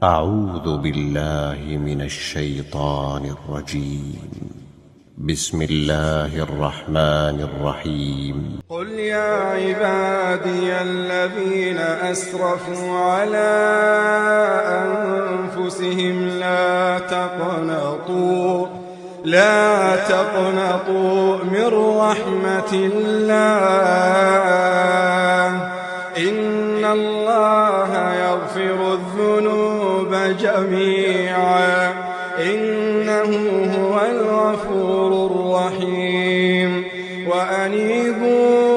أعوذ بالله من الشيطان الرجيم. بسم الله الرحمن الرحيم. قل يا عبادي الذين أسرفوا على أنفسهم لا تقنطوا من رحمة الله إن الله يغفر الذنوب جميعا إنه هو الغفور الرحيم. وأنيبوا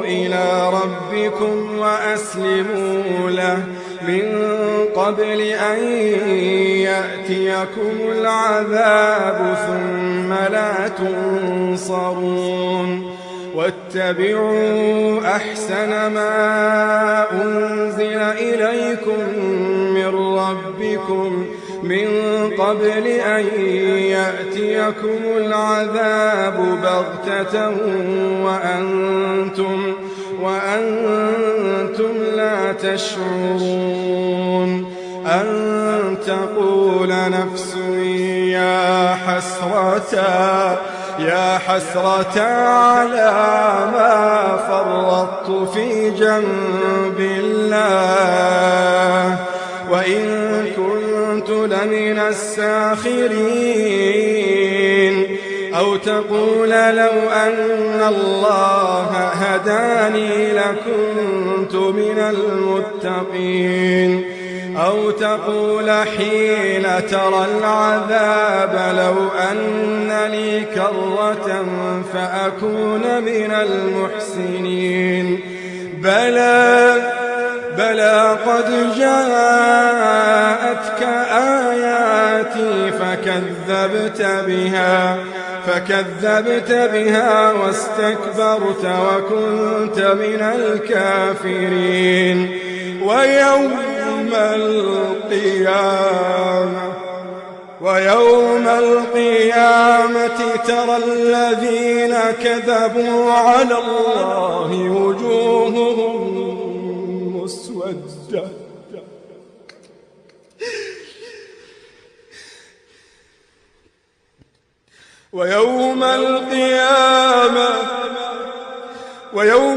إلى ربكم وأسلموا له من قبل أن يأتيكم العذاب ثم لا تنصرون. واتبعوا أحسن ما أنزل إليكم من ربكم من قبل أن يأتيكم العذاب بغتة وأنتم لا تشعرون. أن تقول نفس يا حسرة على ما فرطت في جنب الله وإن كنت لمن الساخرين. أو تقول لو أن الله هداني لكنت من المتقين. أو تقول حين ترى العذاب لو أن لي كرة فأكون من المحسنين. بلى قد جاءتك آياتي فكذبت بها واستكبرت وكنت من الكافرين. ويوم القيامة ترى الذين كذبوا على الله وجوههم مسودة ويوم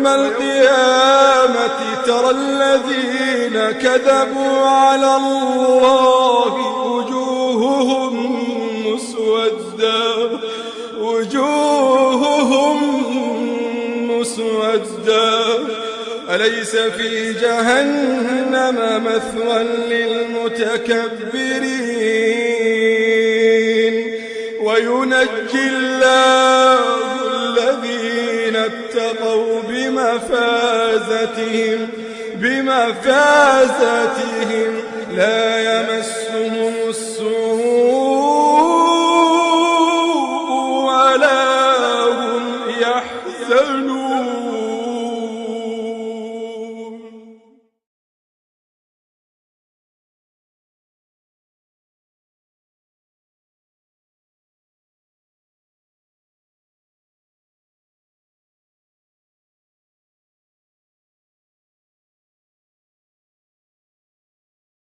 القيامة ترى الذين كذبوا على الله وجوههم مسودة أليس في جهنم مثوى للمتكبرين. وينجي الله الذين اتقوا بمفازتهم لا يمسهم السوء ولا هم يحزنون.